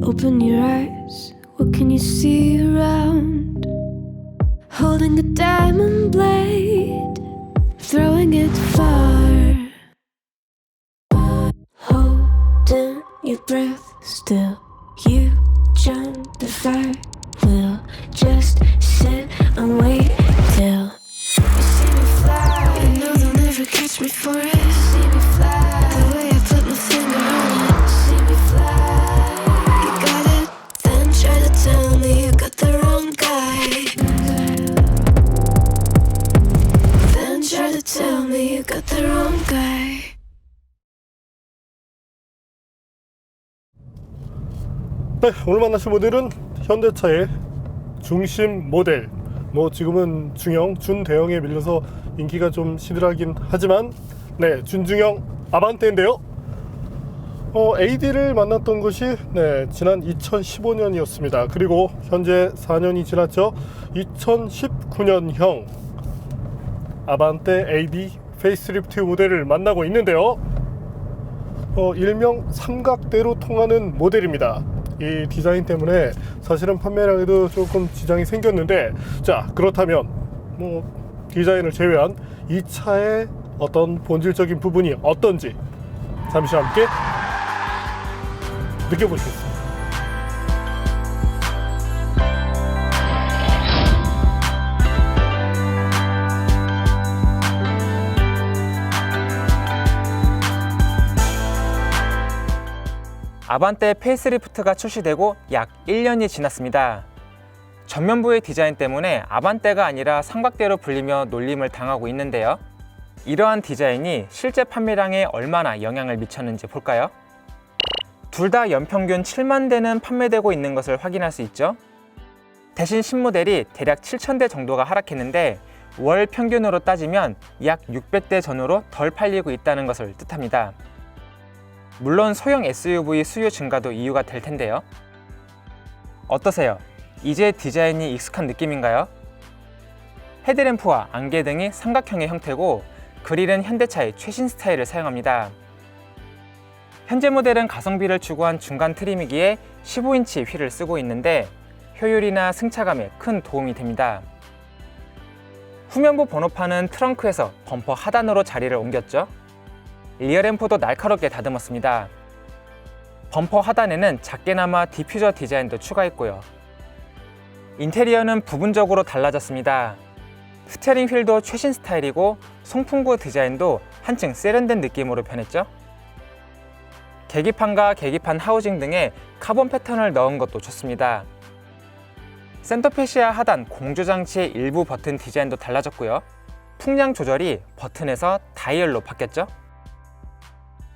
Open your eyes, what can you see around? Holding a diamond blade, throwing it far. Holding your breath still, you jump the fire. We'll just sit and wait till you see me fly. You know they'll never catch me for it. See me fly, the way I put my finger on it. See me fly, you got it, then try to tell me you got the wrong guy. Then try to tell me you got the wrong guy. 네, 오늘 만나실 모델은 현대차의 중심 모델, 뭐 지금은 중형, 준대형에 밀려서 인기가 좀 시들하긴 하지만 네, 준중형 아반떼인데요. AD를 만났던 것이 지난 2015년이었습니다. 그리고 현재 4년이 지났죠. 2019년형 아반떼 AD 페이스리프트 모델을 만나고 있는데요. 일명 삼각대로 통하는 모델입니다. 이 디자인 때문에 사실은 판매량에도 조금 지장이 생겼는데, 자, 그렇다면 뭐 디자인을 제외한 이 차의 어떤 본질적인 부분이 어떤지 잠시 함께 느껴보시겠습니다. 아반떼 페이스리프트가 출시되고 약 1년이 지났습니다. 전면부의 디자인 때문에 아반떼가 아니라 삼각대로 불리며 놀림을 당하고 있는데요. 이러한 디자인이 실제 판매량에 얼마나 영향을 미쳤는지 볼까요? 둘 다 연평균 7만 대는 판매되고 있는 것을 확인할 수 있죠. 대신 신모델이 대략 7,000대 정도가 하락했는데 월 평균으로 따지면 약 600대 전후로 덜 팔리고 있다는 것을 뜻합니다. 물론 소형 SUV 수요 증가도 이유가 될 텐데요. 어떠세요? 이제 디자인이 익숙한 느낌인가요? 헤드램프와 안개등이 삼각형의 형태고 그릴은 현대차의 최신 스타일을 사용합니다. 현재 모델은 가성비를 추구한 중간 트림이기에 15인치 휠을 쓰고 있는데 효율이나 승차감에 큰 도움이 됩니다. 후면부 번호판은 트렁크에서 범퍼 하단으로 자리를 옮겼죠. 리어램프도 날카롭게 다듬었습니다. 범퍼 하단에는 작게나마 디퓨저 디자인도 추가했고요. 인테리어는 부분적으로 달라졌습니다. 스티어링 휠도 최신 스타일이고 송풍구 디자인도 한층 세련된 느낌으로 변했죠. 계기판과 계기판 하우징 등에 카본 패턴을 넣은 것도 좋습니다. 센터페시아 하단 공조장치의 일부 버튼 디자인도 달라졌고요. 풍량 조절이 버튼에서 다이얼로 바뀌었죠.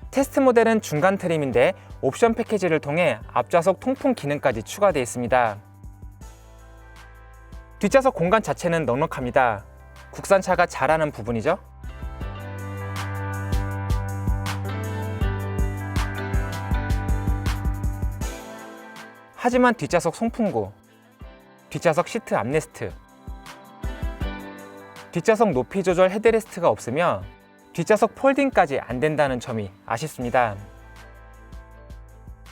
테스트 모델은 중간 트림인데 옵션 패키지를 통해 앞좌석 통풍 기능까지 추가되어 있습니다. 뒷좌석 공간 자체는 넉넉합니다. 국산차가 잘하는 부분이죠. 하지만 뒷좌석 송풍구, 뒷좌석 시트 암레스트, 뒷좌석 높이 조절 헤드레스트가 없으며 뒷좌석 폴딩까지 안 된다는 점이 아쉽습니다.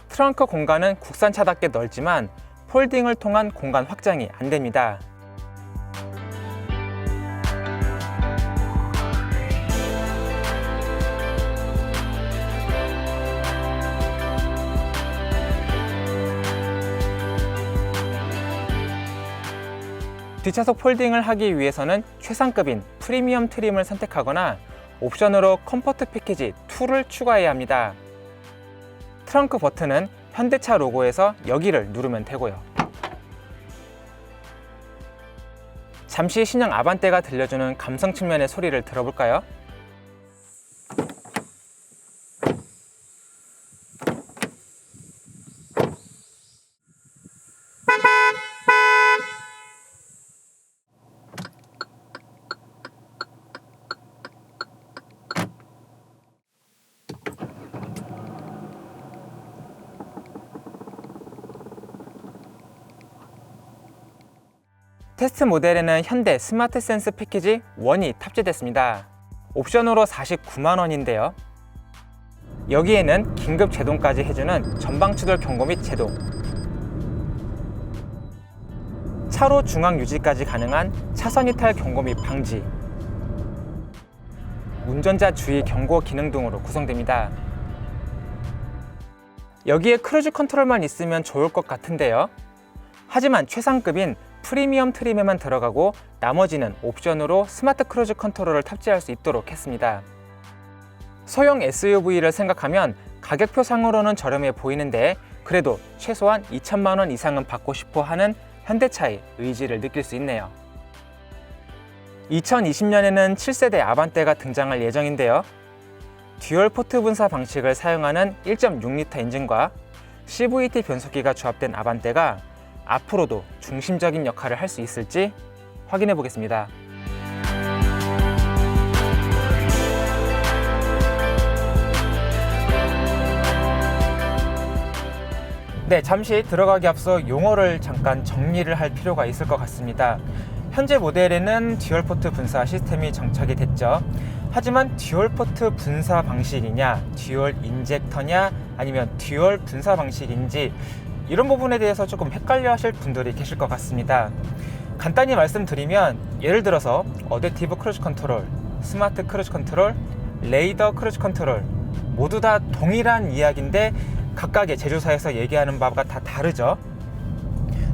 트렁크 공간은 국산차답게 넓지만 폴딩을 통한 공간 확장이 안 됩니다. 뒷좌석 폴딩을 하기 위해서는 최상급인 프리미엄 트림을 선택하거나 옵션으로 컴포트 패키지 2를 추가해야 합니다. 트렁크 버튼은 현대차 로고에서 여기를 누르면 되고요. 잠시 신형 아반떼가 들려주는 감성 측면의 소리를 들어볼까요? 테스트 모델에는 현대 스마트 센스 패키지 1이 탑재됐습니다. 옵션으로 49만 원인데요. 여기에는 긴급 제동까지 해주는 전방 추돌 경고 및 제동, 차로 중앙 유지까지 가능한 차선 이탈 경고 및 방지, 운전자 주의 경고 기능 등으로 구성됩니다. 여기에 크루즈 컨트롤만 있으면 좋을 것 같은데요. 하지만 최상급인 프리미엄 트림에만 들어가고 나머지는 옵션으로 스마트 크루즈 컨트롤을 탑재할 수 있도록 했습니다. 소형 SUV를 생각하면 가격표상으로는 저렴해 보이는데 그래도 최소한 2천만 원 이상은 받고 싶어 하는 현대차의 의지를 느낄 수 있네요. 2020년에는 7세대 아반떼가 등장할 예정인데요. 듀얼 포트 분사 방식을 사용하는 1.6L 엔진과 CVT 변속기가 조합된 아반떼가 앞으로도 중심적인 역할을 할 수 있을지 확인해 보겠습니다. 네, 잠시 들어가기 앞서 용어를 잠깐 정리를 할 필요가 있을 것 같습니다. 현재 모델에는 듀얼 포트 분사 시스템이 정착이 됐죠. 하지만 듀얼 포트 분사 방식이냐, 듀얼 인젝터냐, 아니면 듀얼 분사 방식인지 이런 부분에 대해서 조금 헷갈려 하실 분들이 계실 것 같습니다. 간단히 말씀드리면 예를 들어서 어댑티브 크루즈 컨트롤, 스마트 크루즈 컨트롤, 레이더 크루즈 컨트롤 모두 다 동일한 이야기인데 각각의 제조사에서 얘기하는 바가 다 다르죠.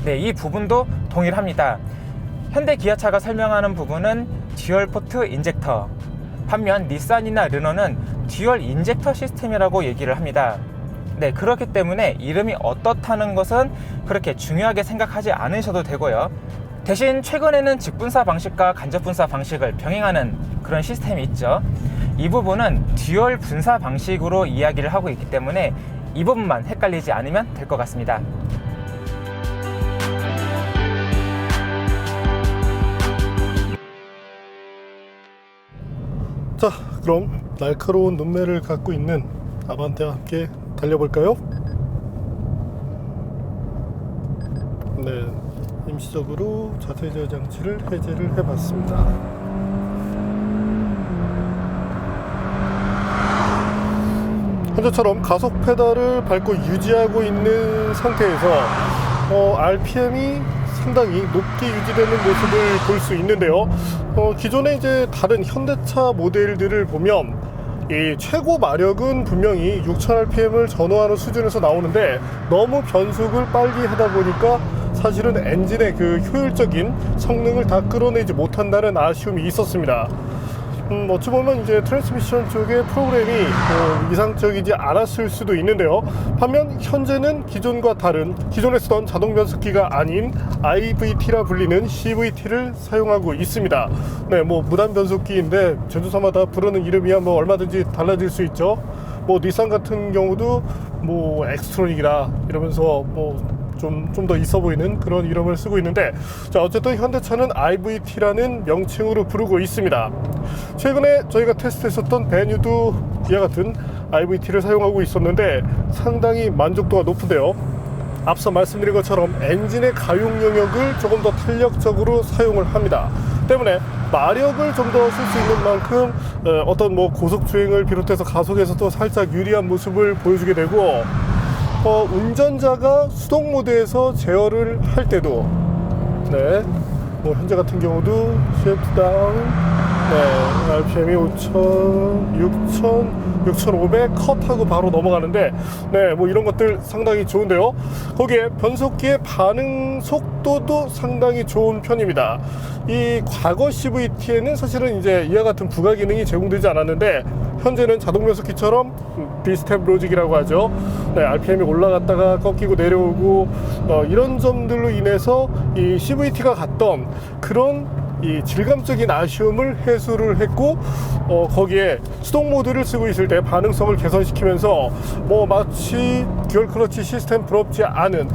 네, 이 부분도 동일합니다. 현대 기아차가 설명하는 부분은 듀얼 포트 인젝터, 반면 닛산이나 르노는 듀얼 인젝터 시스템이라고 얘기를 합니다. 네, 그렇기 때문에 이름이 어떻다는 것은 그렇게 중요하게 생각하지 않으셔도 되고요. 대신 최근에는 직분사 방식과 간접분사 방식을 병행하는 그런 시스템이 있죠. 이 부분은 듀얼 분사 방식으로 이야기를 하고 있기 때문에 이 부분만 헷갈리지 않으면 될 것 같습니다. 자, 그럼 날카로운 눈매를 갖고 있는 아반떼와 함께 달려볼까요? 네, 임시적으로 자세 제어 장치를 해제를 해봤습니다. 현재처럼 가속 페달을 밟고 유지하고 있는 상태에서 RPM이 상당히 높게 유지되는 모습을 볼 수 있는데요. 기존에 이제 다른 현대차 모델들을 보면 이 최고 마력은 분명히 6000rpm을 전후하는 수준에서 나오는데 너무 변속을 빨리 하다 보니까 사실은 엔진의 그 효율적인 성능을 다 끌어내지 못한다는 아쉬움이 있었습니다. 어찌 보면 이제 트랜스미션 쪽의 프로그램이 이상적이지 않았을 수도 있는데요. 반면 현재는 기존과 다른, 기존에 쓰던 자동 변속기가 아닌 IVT라 불리는 CVT를 사용하고 있습니다. 네, 뭐 무단 변속기인데 제조사마다 부르는 이름이야 뭐 얼마든지 달라질 수 있죠. 뭐 닛산 같은 경우도 뭐 엑스트로닉이라 이러면서 뭐 좀 더 있어 보이는 그런 이름을 쓰고 있는데, 자, 어쨌든 현대차는 IVT라는 명칭으로 부르고 있습니다. 최근에 저희가 테스트했었던 베뉴도 이와 같은 IVT를 사용하고 있었는데 상당히 만족도가 높은데요. 앞서 말씀드린 것처럼 엔진의 가용 영역을 조금 더 탄력적으로 사용을 합니다. 때문에 마력을 좀 더 쓸 수 있는 만큼 어떤 뭐 고속 주행을 비롯해서 가속에서도 살짝 유리한 모습을 보여주게 되고, 운전자가 수동 모드에서 제어를 할 때도, 네, 뭐 현재 같은 경우도 시프트 다운, 네, RPM이 5000, 6000, 6500 컷하고 바로 넘어가는데, 네, 뭐 이런 것들 상당히 좋은데요. 거기에 변속기의 반응 속도도 상당히 좋은 편입니다. 이 과거 CVT에는 사실은 이제 이와 같은 부가 기능이 제공되지 않았는데 현재는 자동 변속기처럼 비스텝 로직이라고 하죠. 네, RPM이 올라갔다가 꺾이고 내려오고 이런 점들로 인해서 이 CVT가 갔던 그런 이 질감적인 아쉬움을 해소를 했고, 거기에 수동 모드를 쓰고 있을 때 반응성을 개선시키면서 뭐 마치 듀얼 클러치 시스템 부럽지 않은,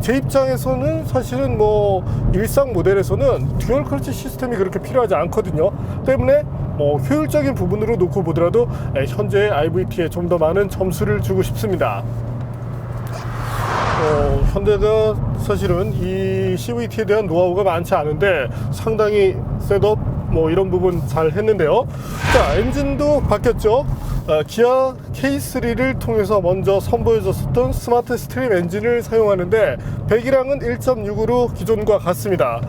제 입장에서는 사실은 뭐 일상 모델에서는 듀얼 클러치 시스템이 그렇게 필요하지 않거든요. 때문에 뭐 효율적인 부분으로 놓고 보더라도 현재 IVT에 좀 더 많은 점수를 주고 싶습니다. 현대가 사실은 이 CVT에 대한 노하우가 많지 않은데 상당히 셋업 뭐 이런 부분 잘 했는데요. 자, 엔진도 바뀌었죠. 기아 K3를 통해서 먼저 선보여줬었던 스마트 스트림 엔진을 사용하는데 배기량은 1.6으로 기존과 같습니다.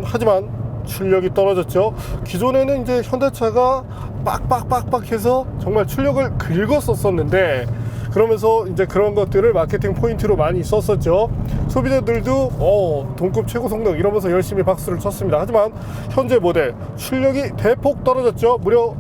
하지만 출력이 떨어졌죠. 기존에는 이제 현대차가 빡빡빡빡 해서 정말 출력을 긁었었는데, 그러면서 이제 그런 것들을 마케팅 포인트로 많이 썼었죠. 소비자들도 동급 최고 성능 이러면서 열심히 박수를 쳤습니다. 하지만 현재 모델 출력이 대폭 떨어졌죠. 무려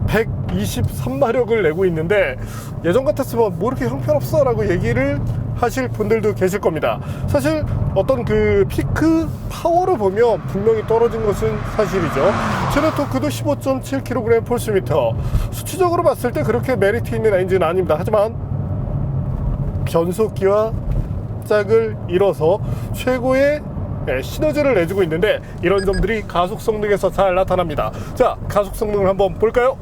123마력을 내고 있는데, 예전 같았으면 뭐 이렇게 형편없어 라고 얘기를 하실 분들도 계실 겁니다. 사실 어떤 그 피크 파워를 보면 분명히 떨어진 것은 사실이죠. 최대 토크도 15.7kg 폴스미터, 수치적으로 봤을 때 그렇게 메리트 있는 엔진은 아닙니다. 하지만 변속기와 짝을 이뤄서 최고의 시너지를 내주고 있는데, 이런 점들이 가속 성능에서 잘 나타납니다. 자, 가속 성능을 한번 볼까요?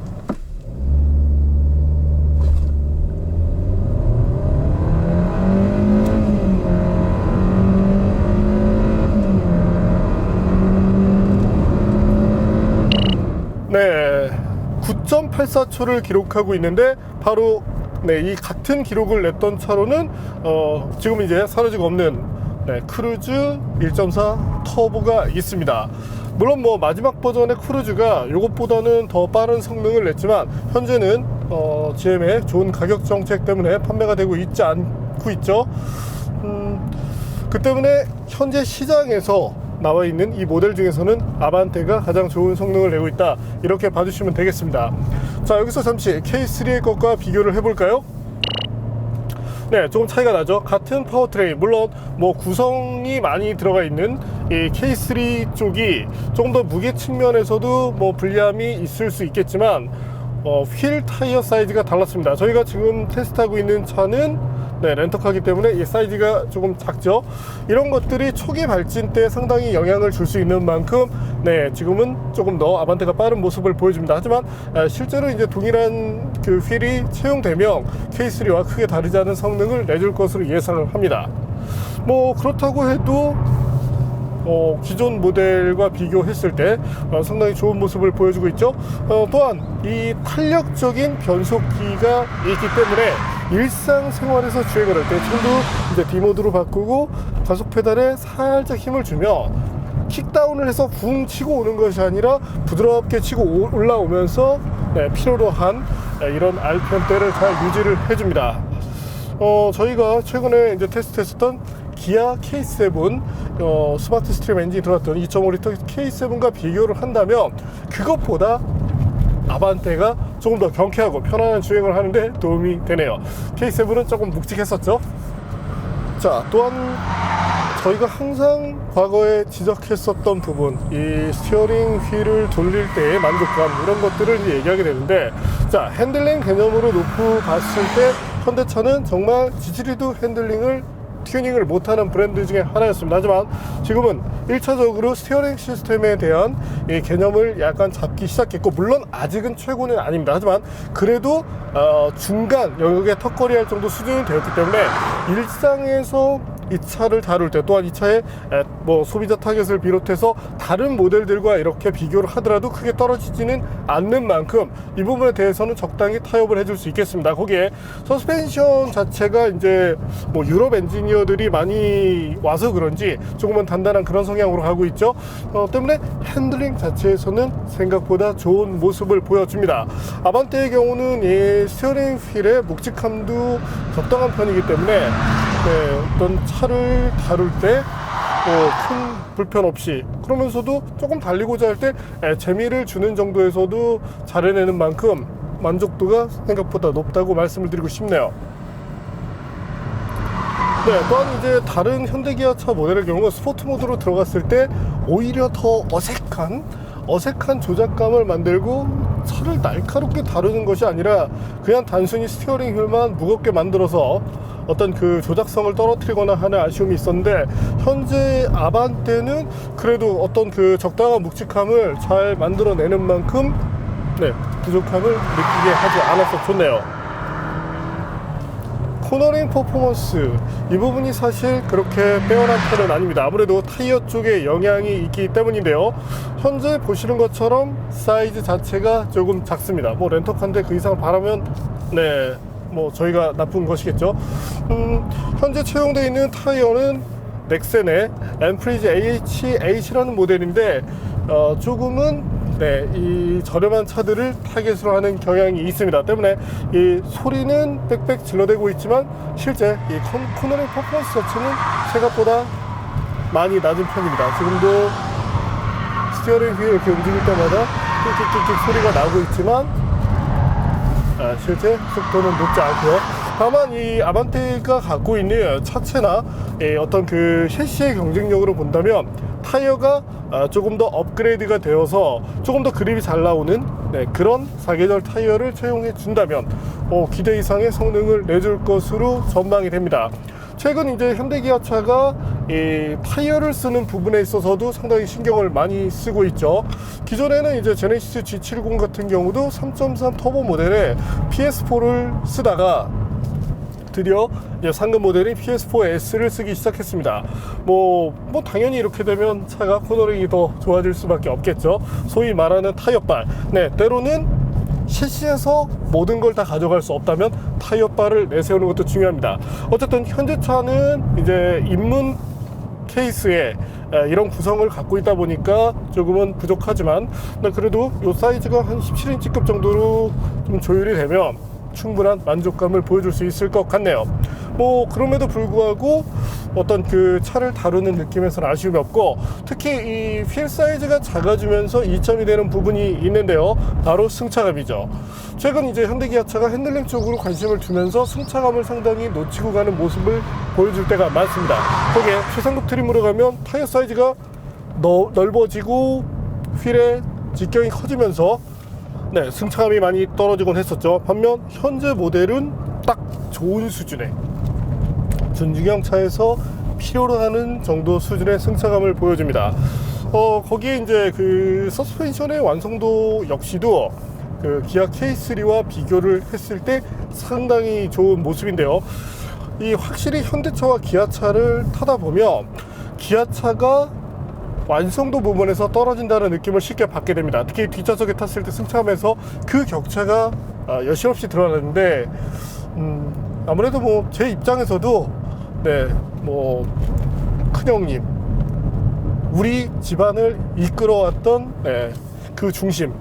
네, 9.84초를 기록하고 있는데, 바로 이 같은 기록을 냈던 차로는 지금 이제 사라지고 없는 크루즈 1.4 터보가 있습니다. 물론 뭐 마지막 버전의 크루즈가 이것보다는 더 빠른 성능을 냈지만, 현재는 GM의 좋은 가격 정책 때문에 판매가 되고 있지 않고 있죠. 그 때문에 현재 시장에서 나와 있는 이 모델 중에서는 아반떼가 가장 좋은 성능을 내고 있다, 이렇게 봐주시면 되겠습니다. 자, 여기서 잠시 K3의 것과 비교를 해볼까요? 네, 조금 차이가 나죠. 같은 파워트레인, 물론 뭐 구성이 많이 들어가 있는 이 K3 쪽이 조금 더 무게 측면에서도 뭐 불리함이 있을 수 있겠지만, 휠 타이어 사이즈가 달랐습니다. 저희가 지금 테스트하고 있는 차는 렌터카기 때문에 이 사이즈가 조금 작죠. 이런 것들이 초기 발진 때 상당히 영향을 줄 수 있는 만큼 지금은 조금 더 아반떼가 빠른 모습을 보여줍니다. 하지만 실제로 이제 동일한 그 휠이 채용되면 K3와 크게 다르지 않은 성능을 내줄 것으로 예상을 합니다. 뭐 그렇다고 해도 기존 모델과 비교했을 때 상당히 좋은 모습을 보여주고 있죠. 또한 이 탄력적인 변속기가 있기 때문에 일상생활에서 주행을 할 때 지금도 이제 D모드로 바꾸고 가속 페달에 살짝 힘을 주면 킥다운을 해서 붕 치고 오는 것이 아니라 부드럽게 치고 올라오면서 필요로 한 이런 RPM대를 잘 유지를 해줍니다. 저희가 최근에 이제 테스트했었던 기아 K7 스마트 스트림 엔진이 들어갔던 2.5L K7과 비교를 한다면 그것보다 아반떼가 조금 더 경쾌하고 편안한 주행을 하는데 도움이 되네요. K7은 조금 묵직했었죠. 자, 또한 저희가 항상 과거에 지적했었던 부분, 이 스티어링 휠을 돌릴 때의 만족감, 이런 것들을 이제 얘기하게 되는데, 자, 핸들링 개념으로 놓고 봤을 때 현대차는 정말 지지리도 핸들링을 튜닝을 못하는 브랜드 중에 하나였습니다. 하지만 지금은 1차적으로 스티어링 시스템에 대한 이 개념을 약간 잡기 시작했고, 물론 아직은 최고는 아닙니다. 하지만 그래도 중간 영역에 턱걸이 할 정도 수준이 되었기 때문에 일상에서 이 차를 다룰 때, 또한 이 차의 뭐 소비자 타겟을 비롯해서 다른 모델들과 이렇게 비교를 하더라도 크게 떨어지지는 않는 만큼 이 부분에 대해서는 적당히 타협을 해줄 수 있겠습니다. 거기에 서스펜션 자체가 이제 뭐 유럽 엔지니어들이 많이 와서 그런지 조금은 단단한 그런 성향으로 가고 있죠. 때문에 핸들링 자체에서는 생각보다 좋은 모습을 보여줍니다. 아반떼의 경우는 이 스티어링 휠의 묵직함도 적당한 편이기 때문에 어떤 차를 다룰 때 큰 불편 없이, 그러면서도 조금 달리고자 할 때 재미를 주는 정도에서도 잘 해내는 만큼 만족도가 생각보다 높다고 말씀을 드리고 싶네요. 또한 이제 다른 현대기아차 모델의 경우 스포츠 모드로 들어갔을 때 오히려 더 어색한 조작감을 만들고 차를 날카롭게 다루는 것이 아니라 그냥 단순히 스티어링 휠만 무겁게 만들어서 어떤 그 조작성을 떨어뜨리거나 하는 아쉬움이 있었는데, 현재 아반떼는 그래도 어떤 그 적당한 묵직함을 잘 만들어내는 만큼 부족함을 느끼게 하지 않아서 좋네요. 코너링 퍼포먼스 이 부분이 사실 그렇게 빼어난 편은 아닙니다. 아무래도 타이어 쪽에 영향이 있기 때문인데요. 현재 보시는 것처럼 사이즈 자체가 조금 작습니다. 뭐 렌터카인데 그 이상을 바라면 네, 뭐 저희가 나쁜 것이겠죠. 현재 채용되어 있는 타이어는 넥센의 엠프리지 AH8라는 모델인데 조금은 네, 이 저렴한 차들을 타겟으로 하는 경향이 있습니다. 때문에 이 소리는 빽빽 질러대고 있지만 실제 이 코너링 퍼포먼스 자체는 생각보다 많이 낮은 편입니다. 지금도 스티어링 휠 이렇게 움직일 때마다 끽끽끽 소리가 나고 있지만 실제 속도는 높지 않고요. 다만 이 아반떼가 갖고 있는 차체나 어떤 그 셰시의 경쟁력으로 본다면 타이어가 조금 더 업그레이드가 되어서 조금 더 그립이 잘 나오는 그런 사계절 타이어를 채용해 준다면 기대 이상의 성능을 내줄 것으로 전망이 됩니다. 최근 이제 현대기아차가 이 타이어를 쓰는 부분에 있어서도 상당히 신경을 많이 쓰고 있죠. 기존에는 이제 제네시스 G70 같은 경우도 3.3 터보 모델에 PS4를 쓰다가 드디어 이제 상급 모델인 PS4S를 쓰기 시작했습니다. 뭐 당연히 이렇게 되면 차가 코너링이 더 좋아질 수밖에 없겠죠. 소위 말하는 타이어빨. 네, 때로는 셰시에서 모든 걸 다 가져갈 수 없다면 타이어빨을 내세우는 것도 중요합니다. 어쨌든 현재 차는 이제 입문 케이스에 이런 구성을 갖고 있다 보니까 조금은 부족하지만 그래도 이 사이즈가 한 17인치급 정도로 좀 조율이 되면 충분한 만족감을 보여줄 수 있을 것 같네요. 뭐 그럼에도 불구하고 어떤 그 차를 다루는 느낌에서는 아쉬움이 없고, 특히 이 휠 사이즈가 작아지면서 이점이 되는 부분이 있는데요. 바로 승차감이죠. 최근 이제 현대기아차가 핸들링 쪽으로 관심을 두면서 승차감을 상당히 놓치고 가는 모습을 보여줄 때가 많습니다. 거기에 최상급 트림으로 가면 타이어 사이즈가 넓어지고 휠의 직경이 커지면서 승차감이 많이 떨어지곤 했었죠. 반면 현재 모델은 딱 좋은 수준의 준중형 차에서 필요로 하는 정도 수준의 승차감을 보여줍니다. 거기에 이제 그 서스펜션의 완성도 역시도 그 기아 K3와 비교를 했을 때 상당히 좋은 모습인데요. 이 확실히 현대차와 기아차를 타다 보면 기아차가 완성도 부분에서 떨어진다는 느낌을 쉽게 받게 됩니다. 특히 뒷좌석에 탔을 때 승차감에서 그 격차가 여실없이 드러나는데 아무래도 뭐 제 입장에서도 큰형님, 우리 집안을 이끌어왔던 그 중심,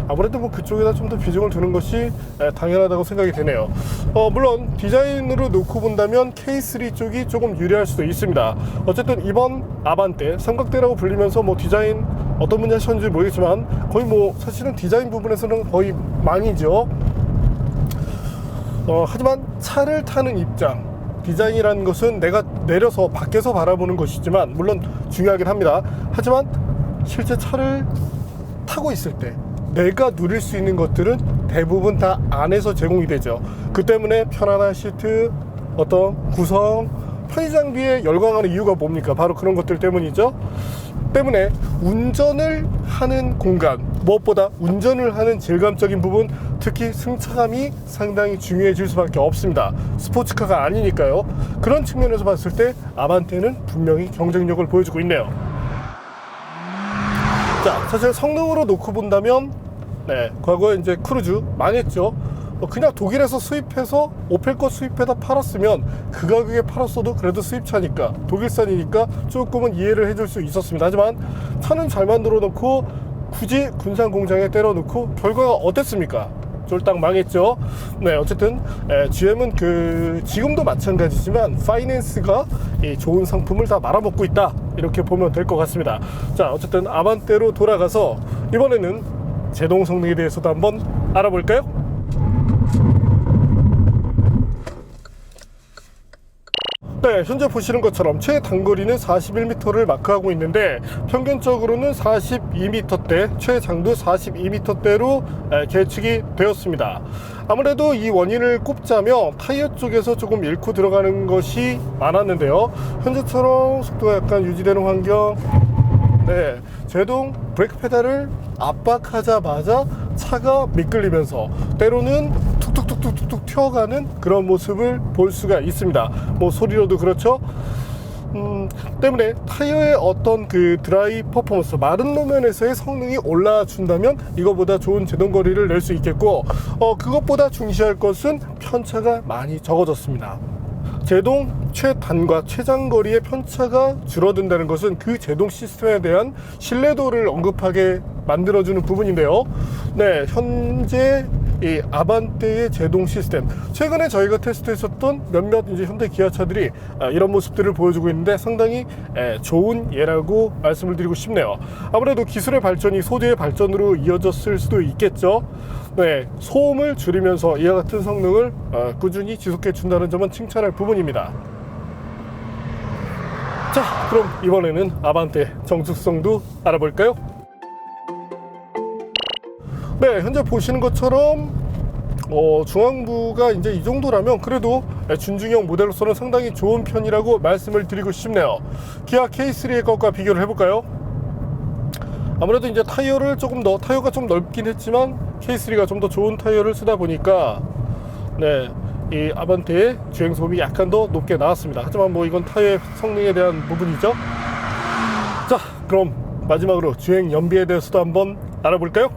아무래도 뭐 그쪽에다 좀 더 비중을 두는 것이 당연하다고 생각이 되네요. 물론 디자인으로 놓고 본다면 K3 쪽이 조금 유리할 수도 있습니다. 어쨌든 이번 아반떼, 삼각대라고 불리면서 뭐 디자인 어떤 분이 하셨는지 모르겠지만 거의 뭐 사실은 디자인 부분에서는 거의 망이죠. 하지만 차를 타는 입장, 디자인이라는 것은 내가 내려서 밖에서 바라보는 것이지만 물론 중요하긴 합니다. 하지만 실제 차를 타고 있을 때 내가 누릴 수 있는 것들은 대부분 다 안에서 제공이 되죠. 그 때문에 편안한 시트, 어떤 구성, 편의장비에 열광하는 이유가 뭡니까? 바로 그런 것들 때문이죠. 때문에 운전을 하는 공간, 무엇보다 운전을 하는 질감적인 부분, 특히 승차감이 상당히 중요해질 수밖에 없습니다. 스포츠카가 아니니까요. 그런 측면에서 봤을 때 아반떼는 분명히 경쟁력을 보여주고 있네요. 자, 사실 성능으로 놓고 본다면 과거에 이제 크루즈 망했죠. 그냥 독일에서 수입해서 오펠 거 수입해다 팔았으면 그 가격에 팔았어도 그래도 수입차니까 독일산이니까 조금은 이해를 해줄 수 있었습니다. 하지만 차는 잘 만들어 놓고 굳이 군산 공장에 때려 놓고 결과가 어땠습니까? 쫄딱 망했죠. 어쨌든 GM은 지금도 마찬가지지만 파이낸스가 이 좋은 상품을 다 말아먹고 있다, 이렇게 보면 될 것 같습니다. 자, 어쨌든 아반떼로 돌아가서 이번에는 제동 성능에 대해서도 한번 알아볼까요? 현재 보시는 것처럼 최단거리는 41m를 마크하고 있는데 평균적으로는 42m대, 최장도 42m대로 계측이 되었습니다. 아무래도 이 원인을 꼽자면 타이어 쪽에서 조금 잃고 들어가는 것이 많았는데요. 현재처럼 속도가 약간 유지되는 환경, 제동 브레이크 페달을 압박하자마자 차가 미끌리면서 때로는 툭 툭툭툭툭툭 튀어가는 그런 모습을 볼 수가 있습니다. 뭐 소리로도 그렇죠. 때문에 타이어의 어떤 그 드라이 퍼포먼스, 마른路면에서의 성능이 올라준다면 이거보다 좋은 제동 거리를 낼 수 있겠고, 그것보다 중시할 것은 편차가 많이 적어졌습니다. 제동 최단과 최장거리의 편차가 줄어든다는 것은 그 제동 시스템에 대한 신뢰도를 언급하게 만들어주는 부분인데요. 네, 현재 이 아반떼의 제동 시스템, 최근에 저희가 테스트했었던 몇몇 이제 현대 기아차들이 이런 모습들을 보여주고 있는데 상당히 좋은 예라고 말씀을 드리고 싶네요. 아무래도 기술의 발전이 소재의 발전으로 이어졌을 수도 있겠죠. 네, 소음을 줄이면서 이와 같은 성능을 꾸준히 지속해 준다는 점은 칭찬할 부분입니다. 자, 그럼 이번에는 아반떼 정숙성도 알아볼까요? 네, 현재 보시는 것처럼 중앙부가 이제 이 정도라면 그래도 준중형 모델로서는 상당히 좋은 편이라고 말씀을 드리고 싶네요. 기아 K3의 것과 비교를 해볼까요? 아무래도 이제 타이어가 좀 넓긴 했지만 K3가 좀 더 좋은 타이어를 쓰다 보니까 네, 이 아반떼의 주행 소음이 약간 더 높게 나왔습니다. 하지만 뭐 이건 타이어의 성능에 대한 부분이죠. 자, 그럼 마지막으로 주행 연비에 대해서도 한번 알아볼까요?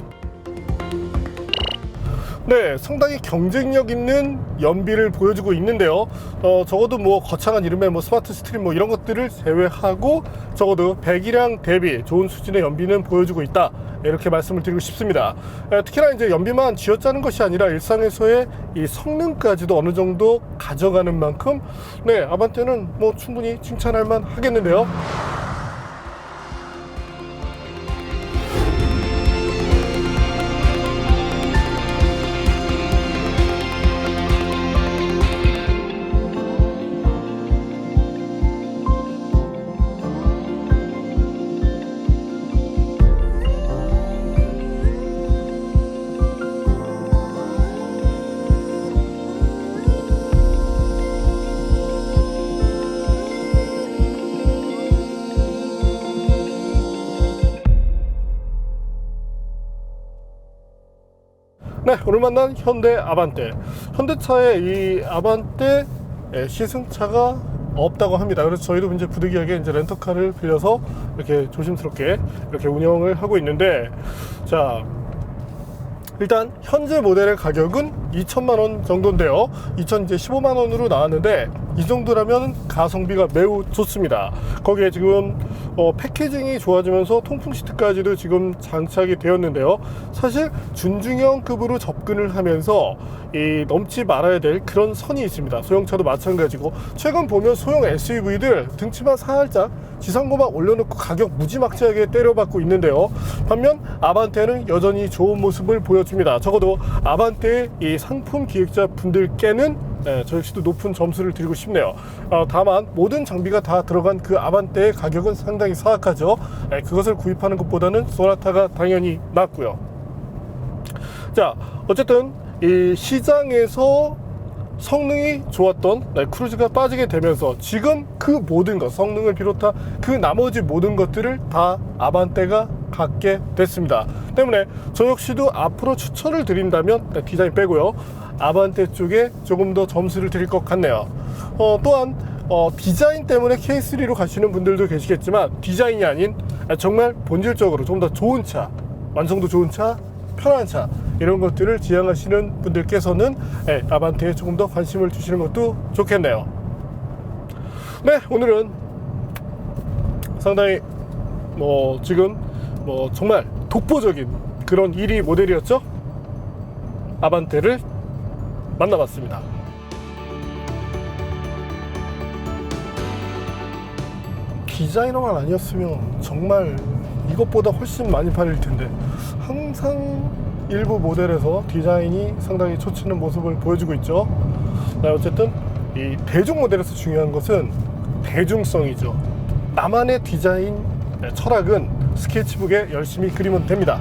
네, 상당히 경쟁력 있는 연비를 보여주고 있는데요. 적어도 뭐 거창한 이름의 뭐 스마트 스트림 뭐 이런 것들을 제외하고 적어도 배기량 대비 좋은 수준의 연비는 보여주고 있다, 이렇게 말씀을 드리고 싶습니다. 특히나 이제 연비만 쥐어짜는 것이 아니라 일상에서의 이 성능까지도 어느 정도 가져가는 만큼 네, 아반떼는 뭐 충분히 칭찬할 만 하겠는데요. 네, 오늘 만난 현대 아반떼. 현대차에 이 아반떼 시승차가 없다고 합니다. 그래서 저희도 이제 부득이하게 이제 렌터카를 빌려서 이렇게 조심스럽게 이렇게 운영을 하고 있는데, 자, 일단 현재 모델의 가격은 2천만 원 정도인데요. 2015만 원으로 나왔는데 이 정도라면 가성비가 매우 좋습니다. 거기에 지금 패키징이 좋아지면서 통풍 시트까지도 지금 장착이 되었는데요. 사실 준중형급으로 접근을 하면서 이 넘지 말아야 될 그런 선이 있습니다. 소형차도 마찬가지고, 최근 보면 소형 SUV들 등치만 살짝 지상고막 올려놓고 가격 무지막지하게 때려받고 있는데요. 반면 아반떼는 여전히 좋은 모습을 보여줍니다. 적어도 아반떼의 이 상품 기획자 분들께는 저 역시도 높은 점수를 드리고 싶네요. 다만 모든 장비가 다 들어간 그 아반떼의 가격은 상당히 사악하죠. 그것을 구입하는 것보다는 소나타가 당연히 낫고요. 자, 어쨌든 이 시장에서 성능이 좋았던 크루즈가 빠지게 되면서 지금 그 모든 것, 성능을 비롯한 그 나머지 모든 것들을 다 아반떼가 갖게 됐습니다. 때문에 저 역시도 앞으로 추천을 드린다면 디자인 빼고요, 아반떼 쪽에 조금 더 점수를 드릴 것 같네요. 또한 디자인 때문에 K3로 가시는 분들도 계시겠지만 디자인이 아닌 정말 본질적으로 좀 더 좋은 차, 완성도 좋은 차, 편한 차, 이런 것들을 지향하시는 분들께서는 아반떼에 조금 더 관심을 두시는 것도 좋겠네요. 네, 오늘은 상당히 지금 정말 독보적인 그런 1위 모델이었죠. 아반떼를 만나봤습니다. 디자이너만 아니었으면 정말 이것보다 훨씬 많이 팔릴 텐데, 항상 일부 모델에서 디자인이 상당히 초치는 모습을 보여주고 있죠. 어쨌든 이 대중 모델에서 중요한 것은 대중성이죠. 나만의 디자인 철학은 스케치북에 열심히 그리면 됩니다.